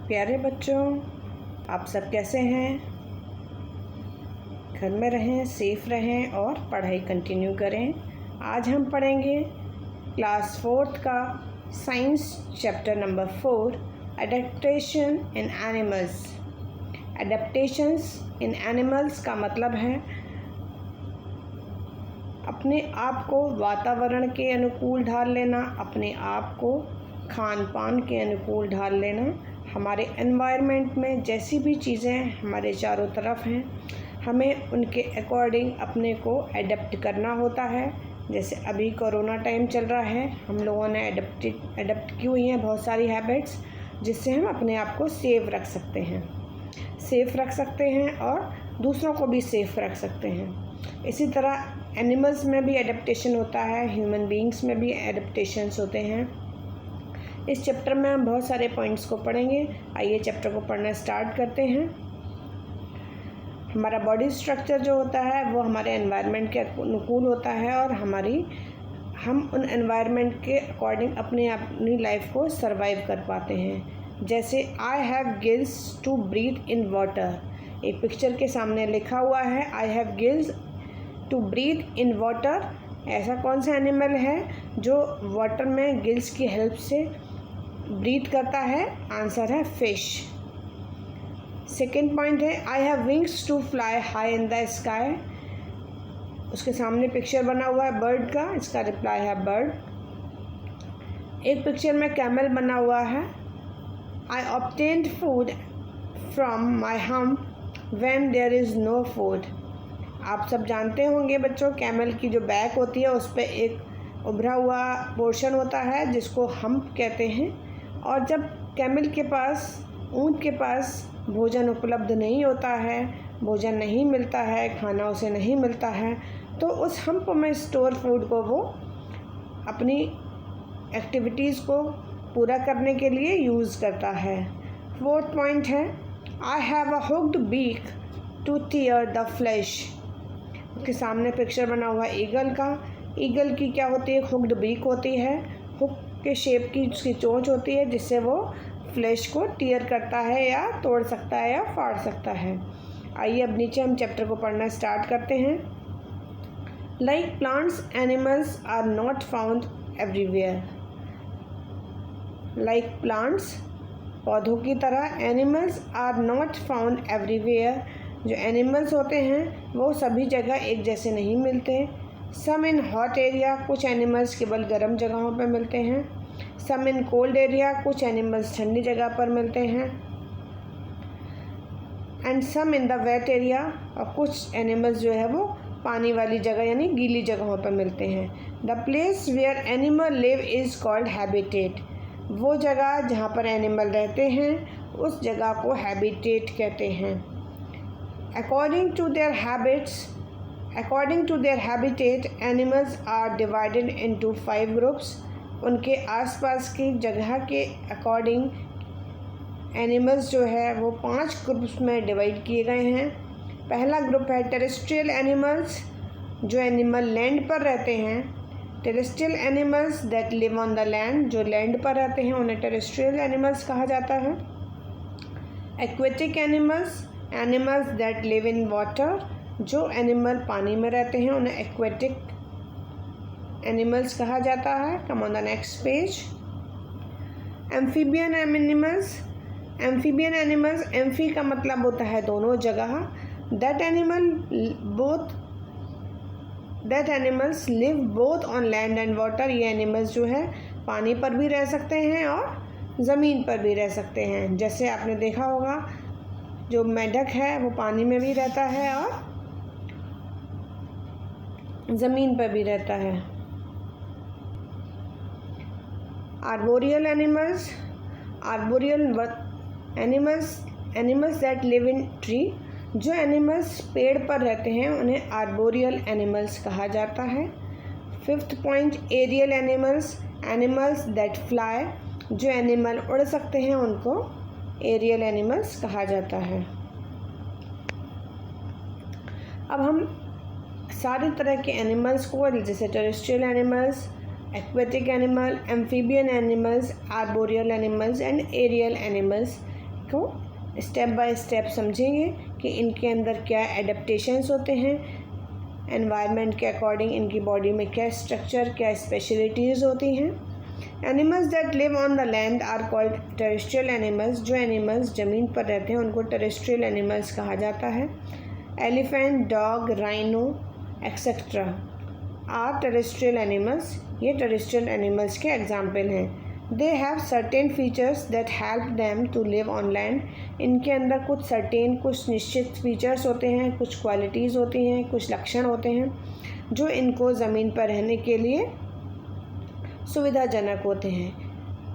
प्यारे बच्चों, आप सब कैसे हैं? घर में रहें, सेफ रहें और पढ़ाई कंटिन्यू करें। आज हम पढ़ेंगे क्लास 4th का साइंस चैप्टर नंबर 4, एडेप्टेशन इन एनिमल्स। एडेप्टेशंस इन एनिमल्स का मतलब है अपने आप को वातावरण के अनुकूल ढाल लेना, अपने आप को खान पान के अनुकूल ढाल लेना। हमारे एनवायरनमेंट में जैसी भी चीज़ें हमारे चारों तरफ हैं, हमें उनके अकॉर्डिंग अपने को एडेप्ट करना होता है। जैसे अभी कोरोना टाइम चल रहा है, हम लोगों ने एडेप्ट की हुई हैं बहुत सारी हैबिट्स, जिससे हम अपने आप को सेफ रख सकते हैं और दूसरों को भी सेफ रख सकते हैं। इसी तरह एनिमल्स में भी एडेप्टेशन होता है, ह्यूमन बीइंग्स में भी एडेप्टेशंस होते हैं। इस चैप्टर में हम बहुत सारे पॉइंट्स को पढ़ेंगे। आइए चैप्टर को पढ़ना स्टार्ट करते हैं। हमारा बॉडी स्ट्रक्चर जो होता है वो हमारे एनवायरनमेंट के अनुकूल होता है और हम उन एनवायरनमेंट के अकॉर्डिंग अपनी लाइफ को सरवाइव कर पाते हैं। जैसे I have gills to breathe in water. एक पिक्चर के सामने लिखा हुआ है I have gills to breathe in water. ऐसा कौन सा एनिमल है जो वाटर में गिल्स की हेल्प से ब्रीथ करता है? आंसर है फिश। सेकेंड पॉइंट है I have wings to fly high in the sky. उसके सामने पिक्चर बना हुआ है बर्ड का, इसका रिप्लाई है बर्ड। एक पिक्चर में कैमल बना हुआ है I obtained food from my hump when there is no food. आप सब जानते होंगे बच्चों, कैमल की जो बैक होती है उस पर एक उभरा हुआ पोर्शन होता है जिसको हम्प कहते हैं। और जब कैमल के पास, ऊँट के पास भोजन उपलब्ध नहीं होता है, भोजन नहीं मिलता है, खाना उसे नहीं मिलता है, तो उस हम्प में स्टोर फूड को वो अपनी एक्टिविटीज़ को पूरा करने के लिए यूज़ करता है। फोर्थ पॉइंट है I have a hooked beak to tear the flesh. उसके सामने पिक्चर बना हुआ ईगल का। ईगल की क्या होती है? हुक्ड बीक होती है, हुक के शेप की उसकी चोंच होती है जिससे वो फ्लैश को टीयर करता है या तोड़ सकता है या फाड़ सकता है। आइए अब नीचे हम चैप्टर को पढ़ना स्टार्ट करते हैं। Like plants animals are not found everywhere. Like plants, पौधों की तरह, animals are not found everywhere. जो एनिमल्स होते हैं वो सभी जगह एक जैसे नहीं मिलते। सम इन हॉट एरिया, कुछ एनिमल्स केवल गर्म जगहों पर मिलते हैं। सम इन कोल्ड एरिया, कुछ एनिमल्स ठंडी जगह पर मिलते हैं। And some in the wet area, और कुछ एनिमल्स जो है वो पानी वाली जगह यानी गीली जगहों पर मिलते हैं। The place where animal live is called habitat. वो जगह जहाँ पर एनिमल रहते हैं उस जगह को हैबिटेट कहते हैं। According to their habitat, animals are divided into 5 groups. उनके आसपास की जगह के अकॉर्डिंग एनिमल्स जो है वो 5 ग्रुप्स में डिवाइड किए गए हैं। पहला ग्रुप है टेरेस्ट्रियल एनिमल्स, जो एनिमल लैंड पर रहते हैं। Terrestrial animals that live on the land, जो लैंड पर रहते हैं उन्हें टेरेस्ट्रियल एनिमल्स कहा जाता है। Aquatic animals, animals that live in water, जो एनिमल पानी में रहते हैं उन्हें एक्वेटिक एनिमल्स कहा जाता है। कम on the next page. Amphibian animals, amphibian animals, amphi का मतलब होता है दोनों जगह। That animals live both on land and water. ये एनिमल्स जो है पानी पर भी रह सकते हैं और ज़मीन पर भी रह सकते हैं। जैसे आपने देखा होगा जो मेंढक है वो पानी में भी रहता है और ज़मीन पर भी रहता है। Arboreal animals, animals that live in tree, जो एनिमल्स पेड़ पर रहते हैं उन्हें आर्बोरियल एनिमल्स कहा जाता है। Fifth point aerial animals, animals that fly, जो एनिमल उड़ सकते हैं उनको एरियल एनिमल्स कहा जाता है। अब हम सारी तरह के एनिमल्स को, जैसे terrestrial animals, aquatic animal, amphibian animals, arboreal animals and aerial animals, को स्टेप बाय स्टेप समझेंगे कि इनके अंदर क्या एडेप्टेशंस होते हैं, एनवायरनमेंट के अकॉर्डिंग इनकी बॉडी में क्या स्ट्रक्चर, क्या स्पेशलिटीज़ होती हैं। Animals that live on the land are called terrestrial animals. जो एनिमल्स ज़मीन पर रहते हैं उनको टेरेस्ट्रियल एनिमल्स कहा जाता है। Elephant, dog, rhino etcetera are terrestrial animals. ये टेरेस्ट्रियल एनिमल्स के एग्जाम्पल हैं। They have certain features that help them to live on land. इनके अंदर कुछ निश्चित फीचर्स होते हैं, कुछ क्वालिटीज़ होती हैं, कुछ लक्षण होते हैं जो इनको ज़मीन पर रहने के लिए सुविधाजनक होते हैं।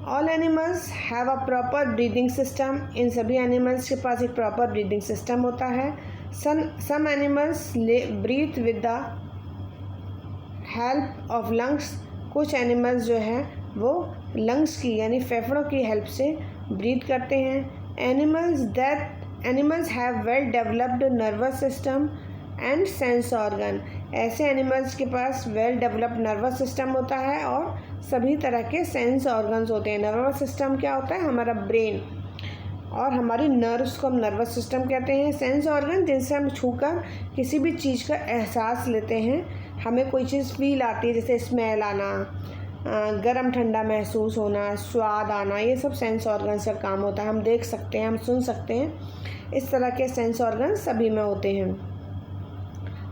All animals have a proper breathing system. इन सभी एनिमल्स के पास एक प्रॉपर ब्रीदिंग सिस्टम होता है। Some animals breathe with the help of lungs. कुछ एनिमल्स जो हैं वो लंग्स की यानी फेफड़ों की हेल्प से ब्रीथ करते हैं। Animals have well developed nervous system and sense organ. ऐसे एनिमल्स के पास वेल डेवलप्ड नर्वस सिस्टम होता है और सभी तरह के सेंस ऑर्गन्स होते हैं। नर्वस सिस्टम क्या होता है? हमारा ब्रेन, और हमारी नर्व्स को हम नर्वस सिस्टम कहते हैं। सेंस ऑर्गन जिनसे हम छूकर किसी भी चीज़ का एहसास लेते हैं, हमें कोई चीज़ फील आती है, जैसे स्मेल आना, गरम ठंडा महसूस होना, स्वाद आना, ये सब सेंस ऑर्गन्स का काम होता है। हम देख सकते हैं, हम सुन सकते हैं, इस तरह के सेंस ऑर्गन्स सभी में होते हैं।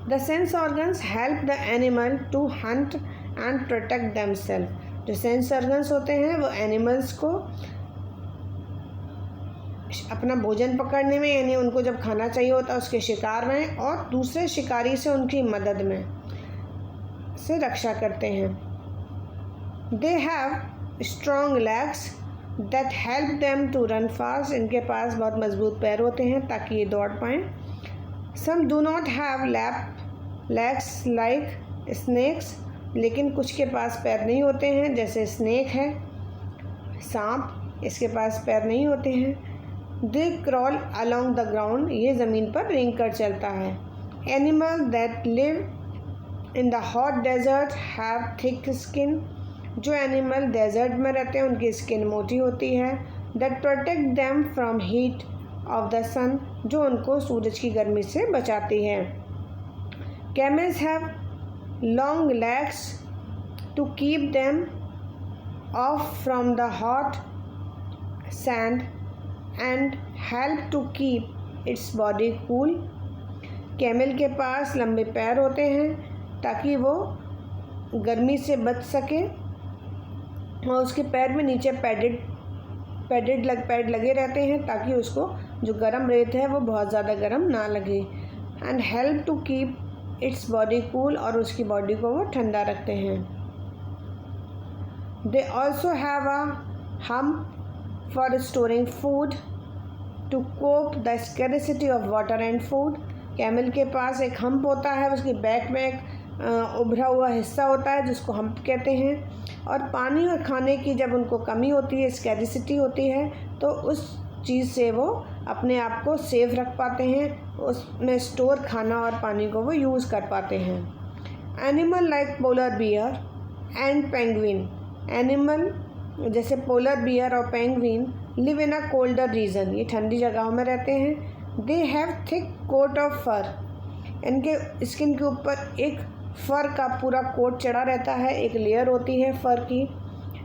The sense organs help the animal to hunt and protect themselves. जो सेंस ऑर्गन्स होते हैं वो एनिमल्स को अपना भोजन पकड़ने में, यानी उनको जब खाना चाहिए होता है उसके शिकार में, और दूसरे शिकारी से उनकी मदद में से रक्षा करते हैं। They have strong legs that help them to run fast. इनके पास बहुत मजबूत पैर होते हैं ताकि ये दौड़ पाएँ। Some do not have legs like snakes. लेकिन कुछ के पास पैर नहीं होते हैं, जैसे स्नेक है, सांप, इसके पास पैर नहीं होते हैं। They crawl along the ground. ये ज़मीन पर रेंग कर चलता है। Animal that live in the hot desert have thick skin. जो एनिमल डेजर्ट में रहते हैं उनकी स्किन मोटी होती है। That protect them from heat of the sun. जो उनको सूरज की गर्मी से बचाती है। Camels have long legs to keep them off from the hot sand and help to keep its body cool. Camel के पास लंबे पैर होते हैं ताकि वो गर्मी से बच सके, और उसके पैर में नीचे पैड लगे रहते हैं ताकि उसको जो गर्म रेत है वो बहुत ज़्यादा गर्म ना लगे। And help to keep its body cool. और उसकी बॉडी को वो ठंडा रखते हैं। They also have a hump for storing food to cope the scarcity of water and food. Camel के पास एक हम्प होता है, उसकी बैक में एक उभरा हुआ हिस्सा होता है जिसको हम्प कहते हैं, और पानी और खाने की जब उनको कमी होती है, स्कैरिसिटी होती है, तो उस चीज़ से वो अपने आप को सेफ रख पाते हैं, उसमें स्टोर खाना और पानी को वो यूज़ कर पाते हैं। Animal like polar bear and penguin. Animal जैसे पोलर बियर और penguin live in a colder region. ये ठंडी जगहों में रहते हैं। They have thick coat of fur. इनके स्किन के ऊपर एक फ़र का पूरा कोट चढ़ा रहता है, एक लेयर होती है फ़र की।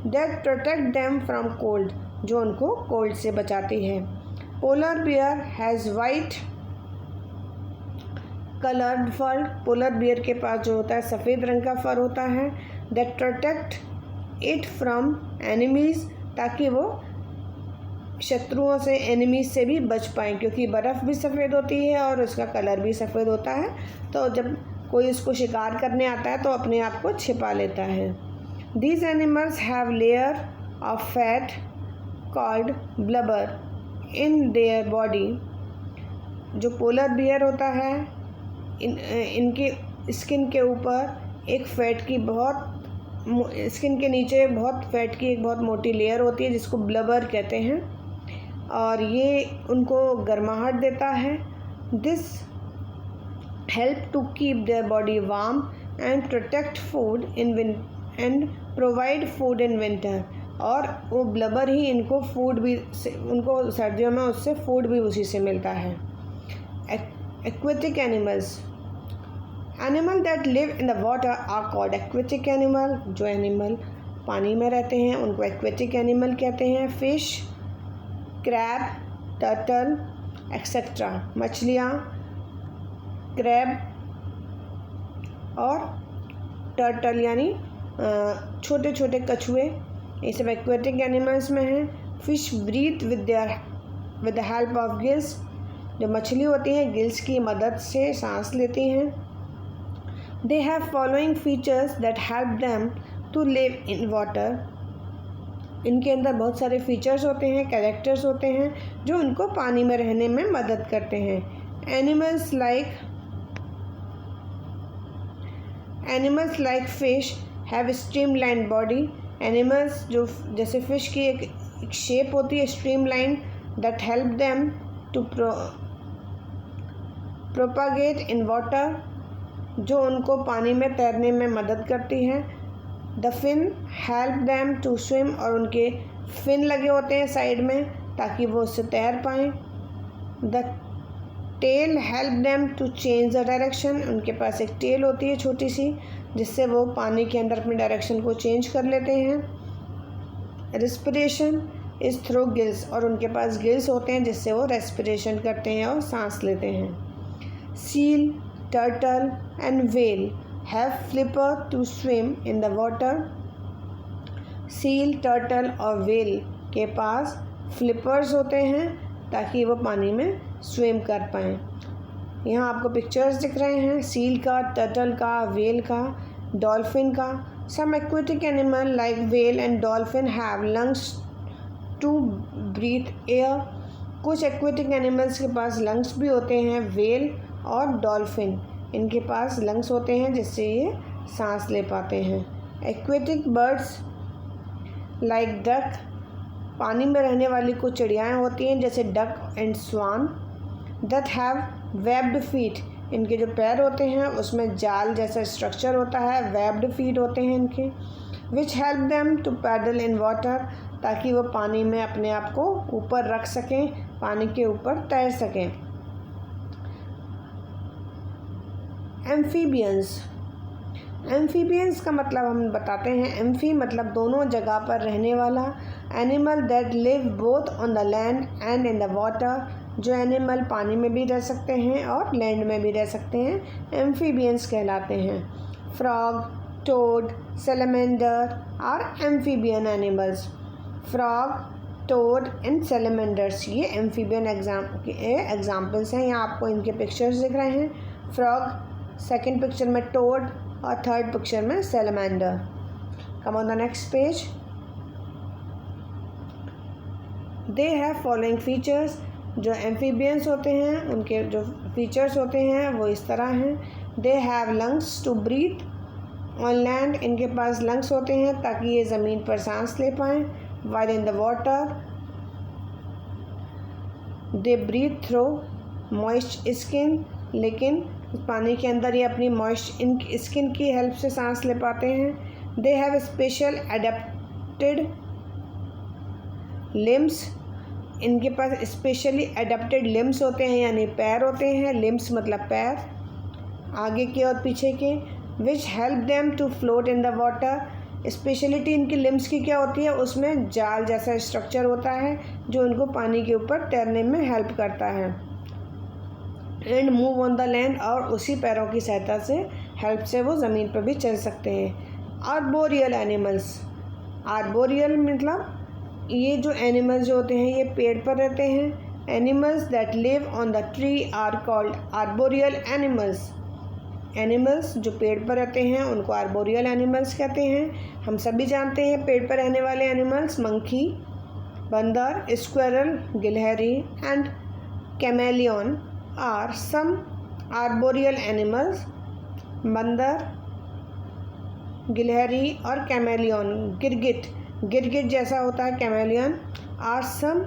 That protect them from cold. जो उनको कोल्ड से बचाती है। Polar bear has white coloured fur. Polar bear के पास जो होता है सफ़ेद रंग का फ़र होता है। That protect it from enemies. ताकि वो शत्रुओं से, एनिमीज़ से भी बच पाएँ, क्योंकि बर्फ़ भी सफ़ेद होती है और उसका कलर भी सफ़ेद होता है, तो जब कोई उसको शिकार करने आता है तो अपने आप को छिपा लेता है। These animals have layer of fat called blubber in their body. जो पोलर बियर होता है, इनके स्किन के ऊपर एक फैट की स्किन के नीचे बहुत फैट की एक बहुत मोटी लेयर होती है जिसको ब्लबर कहते हैं, और ये उनको गर्माहट देता है। This help to keep their body warm and protect food in and provide food in winter. और वो ब्लबर ही इनको फूड भी उनको सर्दियों में उससे फूड भी उसी से मिलता है। Aquatic animals, animal that live in the water are called aquatic animal. जो एनिमल पानी में रहते हैं उनको एक्वेटिक एनिमल कहते हैं। फिश, क्रैब, टर्टल एक्सेट्रा, मछलियाँ, क्रैब और टर्टल यानी छोटे छोटे कछुए, ये सब एक्वेटिक एनिमल्स में हैं। Fish breathe with the help of gills, जो मछली होती हैं गिल्स की मदद से सांस लेती हैं। They have following features that help them to live in water, इनके अंदर बहुत सारे फीचर्स होते हैं, कैरेक्टर्स होते हैं जो उनको पानी में रहने में मदद करते हैं। Animals like fish have streamline body, animals जो जैसे फिश की एक शेप होती है streamline, that help them to propagate in water, जो उनको पानी में तैरने में मदद करती है। The fin help them to swim, और उनके फिन लगे होते हैं साइड में ताकि वो उससे तैर पाएँ। The tail help them to change the direction, उनके पास एक टेल होती है छोटी सी जिससे वो पानी के अंदर अपनी डायरेक्शन को चेंज कर लेते हैं। रिस्पिरेशन इज़ थ्रू गिल्स, और उनके पास गिल्स होते हैं जिससे वो रेस्पिरेशन करते हैं और सांस लेते हैं। Seal, turtle and whale have flipper to swim in the water, seal, turtle और व्हेल के पास फ्लिपर्स होते हैं ताकि वो पानी में स्विम कर पाएँ। यहाँ आपको पिक्चर्स दिख रहे हैं सील का, टर्टल का, व्हेल का, डॉल्फिन का। Some aquatic animal like whale and dolphin have lungs to breathe air, कुछ एक्वेटिक एनिमल्स के पास लंग्स भी होते हैं। व्हेल और डॉल्फिन इनके पास लंग्स होते हैं जिससे ये सांस ले पाते हैं। एक्वेटिक बर्ड्स लाइक डक, पानी में रहने वाली कुछ चिड़ियाएँ होती हैं जैसे duck and swan, that have webbed feet, इनके जो पैर होते हैं उसमें जाल जैसा स्ट्रक्चर होता है, वेब्ड फीट होते हैं इनके, which help them to paddle in water, ताकि वो पानी में अपने आप को ऊपर रख सकें, पानी के ऊपर तैर सकें। एम्फीबियंस, एम्फीबियंस का मतलब हम बताते हैं। एम्फी मतलब दोनों जगह पर रहने वाला, animal that live both on the land and in the water, जो एनिमल पानी में भी रह सकते हैं और लैंड में भी रह सकते हैं, एम्फीबियंस कहलाते हैं। Frog, toad, salamander are amphibian animals. Frog, toad and salamanders ये एम्फीबियन एग्जाम्पल्स हैं। यहाँ आपको इनके पिक्चर्स दिख रहे हैं। फ्रॉग सेकेंड पिक्चर में, टोड और थर्ड पिक्चर में salamander. Come on the next page. They have following features, जो एम्फीबियंस होते हैं उनके जो फीचर्स होते हैं वो इस तरह हैं। They have lungs to breathe on land, इनके पास लंग्स होते हैं ताकि ये ज़मीन पर सांस ले पाएँ। While in the water they breathe through moist skin, लेकिन पानी के अंदर ये अपनी मॉइस्ट स्किन की हेल्प से सांस ले पाते हैं। They have special adapted limbs, इनके पास स्पेशली एडेप्टेड लिम्स होते हैं यानी पैर होते हैं। लिम्स मतलब पैर, आगे के और पीछे के। Which help them to float in the water, speciality इनकी लिम्स की क्या होती है, उसमें जाल जैसा स्ट्रक्चर होता है जो उनको पानी के ऊपर तैरने में हेल्प करता है। And move on the land, और उसी पैरों की सहायता से हेल्प से वो ज़मीन पर भी चल सकते हैं। आर्बोरियल एनिमल्स, आर्बोरियल मतलब ये जो एनिमल्स जो होते हैं ये पेड़ पर रहते हैं। Animals that live on the tree are called arboreal animals, animals जो पेड़ पर रहते हैं उनको आर्बोरियल एनिमल्स कहते हैं। हम सभी जानते हैं पेड़ पर रहने वाले एनिमल्स मंकी, बंदर, स्क्विरल, गिलहरी and chameleon are some arboreal animals. बंदर, गिलहरी और कैमेलियन, गिरगिट जैसा होता है chameleon, are some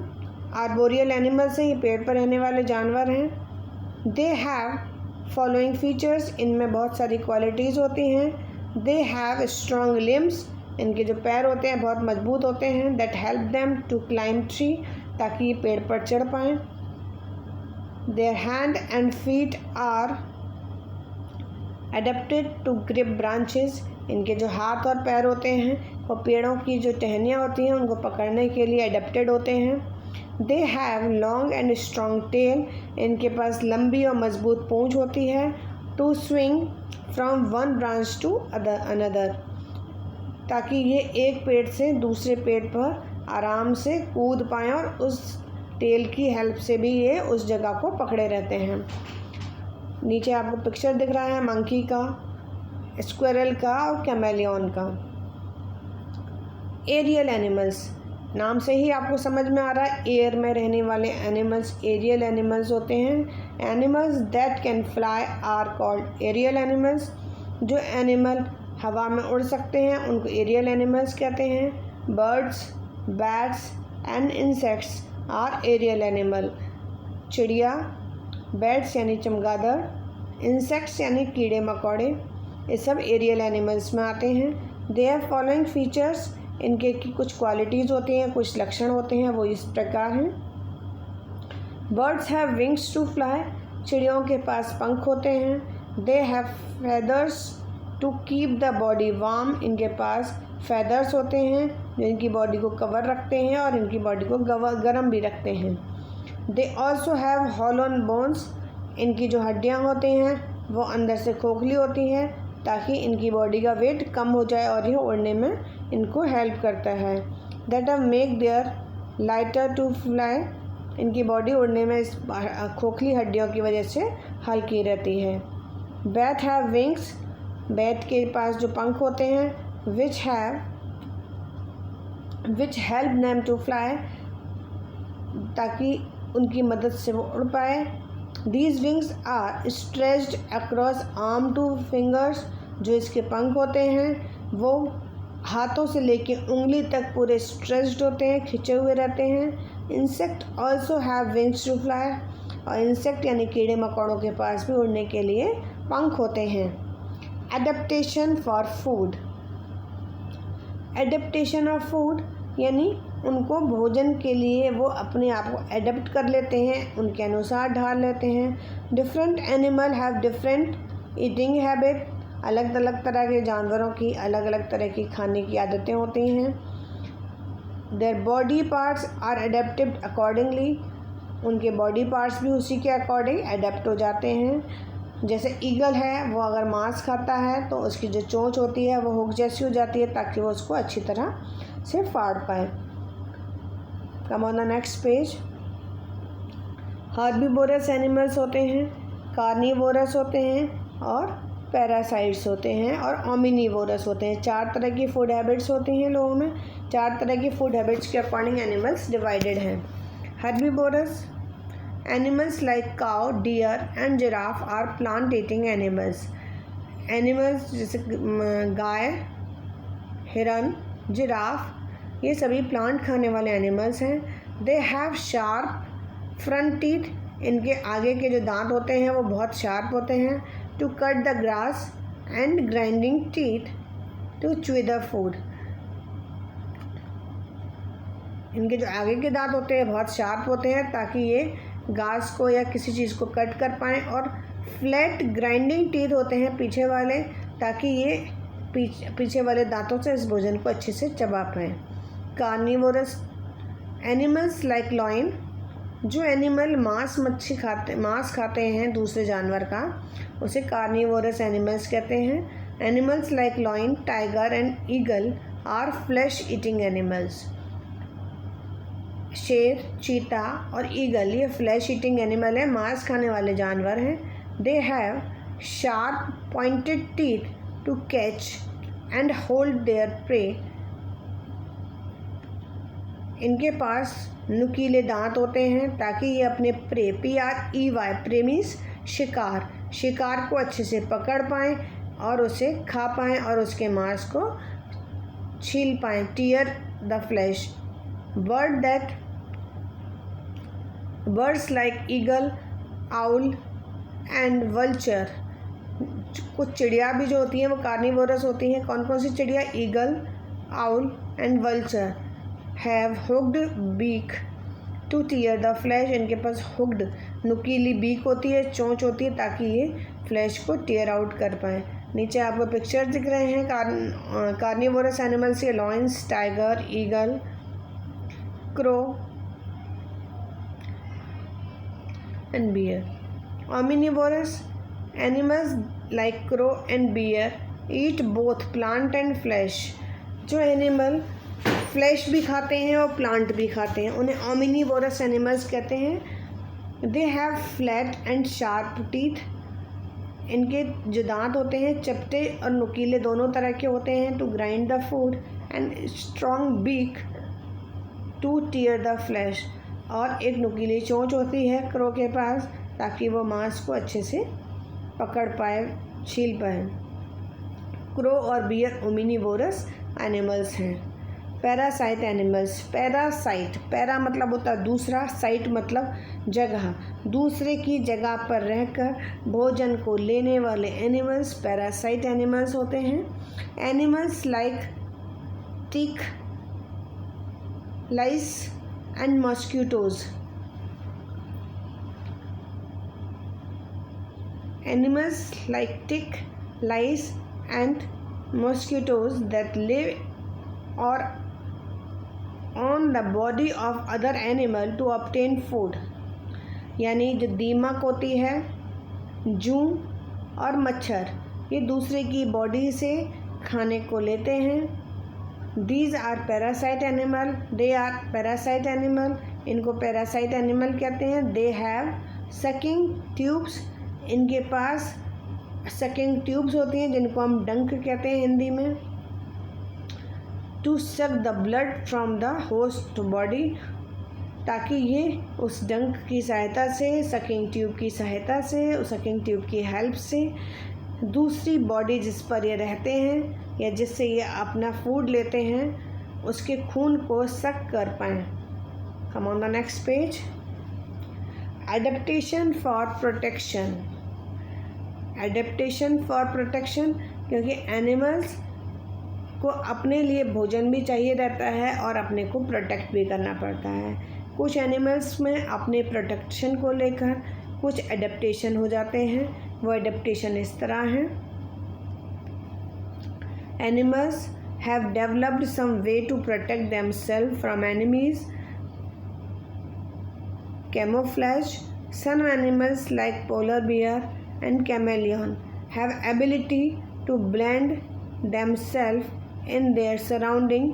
arboreal animals हैं, ये पेड़ पर रहने वाले जानवर हैं। दे हैव फॉलोइंग फीचर्स, इनमें बहुत सारी क्वालिटीज़ होती हैं। दे हैव स्ट्रॉन्ग लिम्स, इनके जो पैर होते हैं बहुत मजबूत होते हैं। That help them to climb tree, ताकि ये पेड़ पर चढ़ पाएँ। Their hand and feet are adapted to grip branches, इनके जो हाथ और पैर होते हैं वो पेड़ों की जो टहनियाँ होती हैं उनको पकड़ने के लिए एडेप्टेड होते हैं। They have long and strong tail, इनके पास लंबी और मजबूत पूंछ होती है। To swing from one branch to another, ताकि ये एक पेड़ से दूसरे पेड़ पर आराम से कूद पाएँ और उस टेल की हेल्प से भी ये उस जगह को पकड़े रहते हैं। नीचे आपको पिक्चर दिख रहा है मंकी का, स्क्विरल का और कैमेलियन का। एरियल एनिमल्स, नाम से ही आपको समझ में आ रहा है एयर में रहने वाले एनिमल्स एरियल एनिमल्स होते हैं। Animals that can fly are called aerial animals, जो एनिमल हवा में उड़ सकते हैं उनको एरियल एनिमल्स कहते हैं। Birds, bats and insects are aerial animal, चिड़िया, बैट्स यानी चमगादड़, इंसेक्ट्स यानी कीड़े मकोड़े, ये सब एरियल एनिमल्स में आते हैं। दे हैव फॉलोइंग फीचर्स, इनके की कुछ क्वालिटीज़ होती हैं, कुछ लक्षण होते हैं, वो इस प्रकार हैं। Birds have wings to fly, चिड़ियों के पास पंख होते हैं। They have feathers to keep the body warm, इनके पास फेदर्स होते हैं जो इनकी बॉडी को कवर रखते हैं और इनकी बॉडी को गर्म भी रखते हैं। They also have hollow bones, इनकी जो हड्डियाँ होती हैं वो अंदर से खोखली होती हैं ताकि इनकी बॉडी का वेट कम हो जाए और ये उड़ने में इनको हेल्प करता है। That are make their lighter to fly, इनकी बॉडी उड़ने में इस खोखली हड्डियों की वजह से हल्की रहती है। बैट हैव विंग्स, बैट के पास जो पंख होते हैं which help them to fly, ताकि उनकी मदद से वो उड़ पाए। These wings are stretched across arm to fingers, जो इसके पंख होते हैं वो हाथों से लेके उंगली तक पूरे स्ट्रेच्ड होते हैं, खिंचे हुए रहते हैं। Insect also have wings to fly, और इंसेक्ट यानी कीड़े मकोड़ों के पास भी उड़ने के लिए पंख होते हैं। Adaptation for food, adaptation of food यानी उनको भोजन के लिए वो अपने आप को एडप्ट कर लेते हैं, उनके अनुसार ढाल लेते हैं। Different animal have different eating habit, अलग अलग तरह के जानवरों की अलग अलग तरह की खाने की आदतें होती हैं। Their body parts are adapted accordingly, उनके बॉडी पार्ट्स भी उसी के अकॉर्डिंग एडेप्ट हो जाते हैं। जैसे ईगल है वो अगर मांस खाता है तो उसकी जो चोंच होती है वो हुक जैसी हो जाती है ताकि वो उसको अच्छी तरह से फाड़ पाए। Come on the next page. Herbivorous animals होते हैं, कार्निवोरस होते हैं और पैरासाइट्स होते हैं और ओमिनिवोरस होते हैं। 4 तरह की फूड हैबिट्स होती हैं लोगों में। 4 तरह की फूड हैबिट्स के अकॉर्डिंग एनिमल्स डिवाइडेड हैं। Herbivorous animals like cow, deer and giraffe are plant eating animals, animals जैसे गाय, हिरन, जिराफ, ये सभी प्लांट खाने वाले एनिमल्स हैं। They have sharp front teeth, इनके आगे के जो दांत होते हैं वो बहुत शार्प होते हैं। To cut the grass and grinding teeth to chew the food, इनके जो आगे के दांत होते हैं बहुत शार्प होते हैं ताकि ये घास को या किसी चीज़ को कट कर पाएँ। और फ्लैट ग्राइंडिंग टीथ होते हैं पीछे वाले, ताकि ये पीछे वाले दांतों से इस भोजन को अच्छे से चबा पाएँ। कार्निवोरस एनिमल्स लाइक लॉइन, जो एनिमल मांस खाते हैं दूसरे जानवर का, उसे कार्निवोरस एनिमल्स कहते हैं। Animals like lion, tiger and eagle are flesh eating animals, शेर, चीता और ईगल ये फ्लैश ईटिंग एनिमल है, मांस खाने वाले जानवर हैं। They have sharp pointed teeth to catch and hold their prey, इनके पास नुकीले दांत होते हैं ताकि ये अपने प्रे, PREY, प्रे मीन्स शिकार को अच्छे से पकड़ पाएँ और उसे खा पाएँ और उसके मांस को छील पाएँ, tier the flash. Birds like eagle, owl and vulture, कुछ चिड़िया भी जो होती हैं वो कार्निवोरस होती हैं। कौन कौन सी चिड़िया? Eagle, owl and vulture have hooked beak to tear the flesh. इनके पास hooked नुकीली बीक होती है, चोंच होती है ताकि ये फ्लैश को टेयर आउट कर पाएँ। नीचे आपको पिक्चर दिख रहे हैं कार्निवोरस एनिमल्स के, lions, tiger, eagle, crow and bear. Omnivorous animals like crow and bear eat both plant and flesh. जो एनिमल फ्लैश भी खाते हैं और प्लांट भी खाते हैं उन्हें omnivorous animals कहते हैं। They have flat and sharp teeth. इनके जो दांत होते हैं चपटे और नुकीले दोनों तरह के होते हैं। To grind the food and strong beak to tear the flesh. और एक नुकीली चोंच होती है क्रो के पास ताकि वो मांस को अच्छे से पकड़ पाए, छील पाए। क्रो और बियर ओमिनिवोरस एनिमल्स हैं। Parasite animals. पैरासाइट, पैरा मतलब होता है दूसरा, साइट मतलब जगह, दूसरे की जगह पर रहकर भोजन को लेने वाले एनिमल्स पैरासाइट एनिमल्स होते हैं। Animals like tick, lice and mosquitoes. Animals like tick, lice and mosquitoes that live or on the body of other animal to obtain food. यानी जो दीमक होती है, जूं और मच्छर ये दूसरे की बॉडी से खाने को लेते हैं। These are parasite animal. They are parasite animal. इनको parasite animal कहते हैं। They have sucking tubes. इनके पास sucking tubes होती हैं जिनको हम डंक कहते हैं हिंदी में। To suck the blood from the host body, ताकि ये उस डंक की सहायता से, sucking tube की सहायता से, उस sucking tube की हेल्प से दूसरी बॉडी जिस पर ये रहते हैं या जिससे ये अपना फूड लेते हैं उसके खून को सक कर पाएँ। कम on the next page. Adaptation for protection. Adaptation for protection क्योंकि एनिमल्स को अपने लिए भोजन भी चाहिए रहता है और अपने को प्रोटेक्ट भी करना पड़ता है। कुछ एनिमल्स में अपने प्रोटेक्शन को लेकर कुछ एडेप्टेशन हो जाते हैं। वो एडेप्टेशन इस तरह हैं। Animals have developed some way to protect themselves from enemies. Camouflage. Some animals like polar bear and chameleon have ability to blend themselves in their surrounding.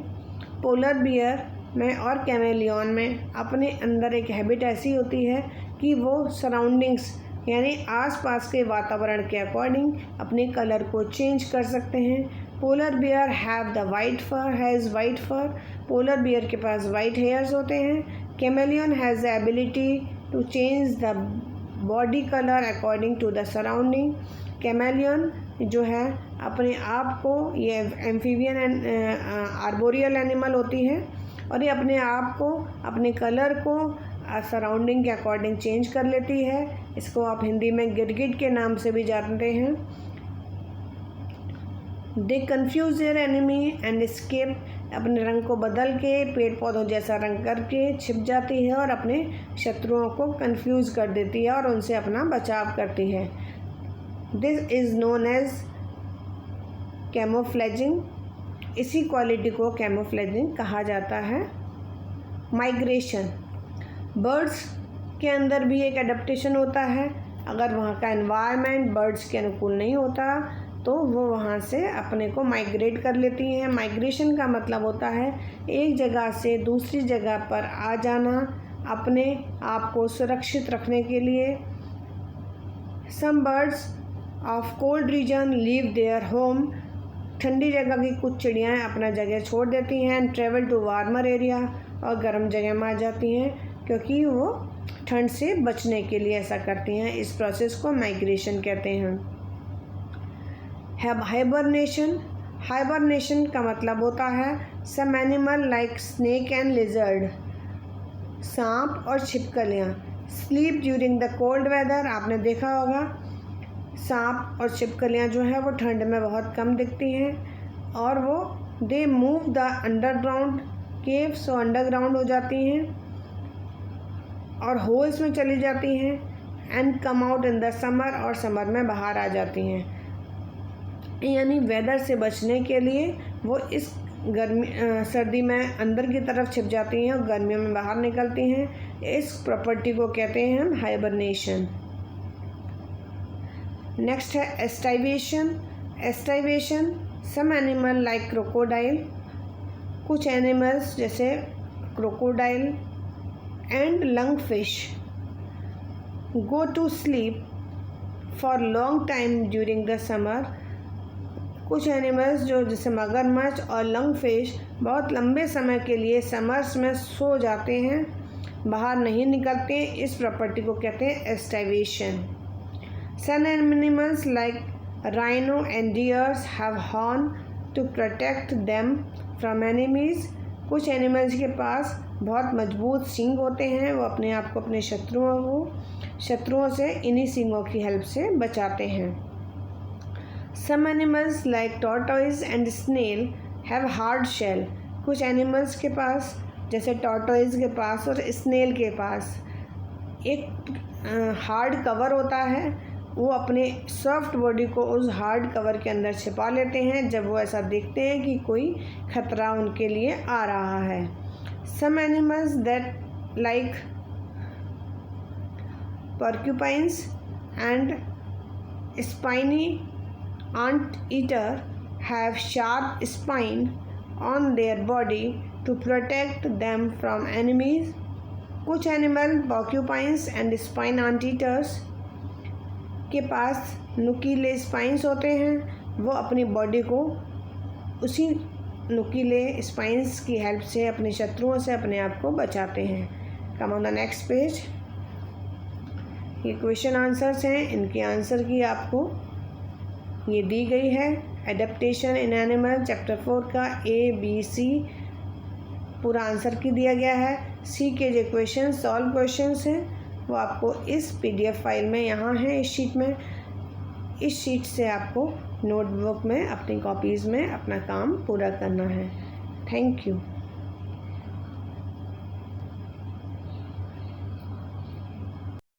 Polar bear में और कैमेलियन में अपने अंदर एक हैबिट ऐसी होती है कि वो सराउंडिंग्स यानी आसपास के वातावरण के अकॉर्डिंग अपने कलर को चेंज कर सकते हैं। Polar bear have the white fur, has white fur. Polar bear के पास वाइट हेयर्स होते हैं। Chameleon has the ability to change the body colour according to the surrounding. Chameleon जो है अपने आप को, ये एम्फीबियन एंड आर्बोरियल एनिमल होती है और ये अपने आप को, अपने कलर को सराउंडिंग के अकॉर्डिंग चेंज कर लेती है। इसको आप हिंदी में गिरगिट के नाम से भी जानते हैं। They confuse their enemy and escape. अपने रंग को बदल के पेड़ पौधों जैसा रंग करके छिप जाती है और अपने शत्रुओं को कन्फ्यूज कर देती है और उनसे अपना बचाव करती है। This is known as camouflaging. इसी क्वालिटी को कैमोफ्लेजिंग कहा जाता है। माइग्रेशन। बर्ड्स के अंदर भी एक एडेप्टेशन होता है। अगर वहाँ का एनवायरनमेंट बर्ड्स के अनुकूल नहीं होता तो वो वहाँ से अपने को माइग्रेट कर लेती हैं। माइग्रेशन का मतलब होता है एक जगह से दूसरी जगह पर आ जाना अपने आप को सुरक्षित रखने के लिए। Some birds of cold region leave their home. ठंडी जगह की कुछ चिड़ियाँ अपना जगह छोड़ देती हैं and travel to warmer area, और गर्म जगह में आ जाती हैं क्योंकि वो ठंड से बचने के लिए ऐसा करती हैं। इस प्रोसेस को माइग्रेशन कहते हैं। हाइबरनेशन। हाइबरनेशन का मतलब होता है some animal like snake and lizard, सांप और छिपकलियाँ sleep during the cold weather. आपने देखा होगा सांप और छिपकलियाँ जो है वो ठंड में बहुत कम दिखती हैं और वो they move the underground caves, तो अंडरग्राउंड हो जाती हैं और होल्स में चली जाती हैं। And come out in the summer, और समर में बाहर आ जाती हैं। यानी वेदर से बचने के लिए वो इस सर्दी में अंदर की तरफ छिप जाती हैं और गर्मियों में बाहर निकलती हैं। इस प्रॉपर्टी को कहते हैं हम हाइबरनेशन। नेक्स्ट है aestivation. Aestivation, some animal like crocodile, कुछ एनिमल्स जैसे crocodile and lung fish go to sleep for long time during the summer. कुछ एनिमल्स जो जैसे मगरमच्छ और लंग फिश बहुत लंबे समय के लिए समर्स में सो जाते हैं, बाहर नहीं निकलते। इस प्रॉपर्टी को कहते हैं aestivation. Some animals like rhino and deers have horn to protect them from enemies. कुछ एनिमल्स के पास बहुत मजबूत सींग होते हैं, वो अपने आप को अपने शत्रुओं से इन्हीं सींगों की हेल्प से बचाते हैं। Some animals like tortoise and snail have hard shell. कुछ एनिमल्स के पास जैसे टॉर्टोइज के पास और स्नेल के पास एक हार्ड कवर होता है। वो अपने सॉफ्ट बॉडी को उस हार्ड कवर के अंदर छिपा लेते हैं जब वो ऐसा देखते हैं कि कोई खतरा उनके लिए आ रहा है। Some animals that like porcupines and spiny anteater have sharp spine on their body to protect them from enemies. कुछ animal porcupines and spine anteaters के पास नुकीले स्पाइंस होते हैं, वो अपनी बॉडी को उसी नुकीले स्पाइंस की हेल्प से अपने शत्रुओं से अपने आप को बचाते हैं। कम ऑन द नेक्स्ट पेज। ये क्वेश्चन आंसर्स हैं, इनके आंसर की आपको ये दी गई है। एडेप्टेशन इन एनिमल चैप्टर 4 का ABC पूरा आंसर की दिया गया है। सी के जो क्वेश्चन सॉल्व क्वेश्चंस हैं वो आपको इस PDF फाइल में यहाँ है, इस शीट में। इस शीट से आपको नोटबुक में अपनी कॉपीज़ में अपना काम पूरा करना है। Thank you.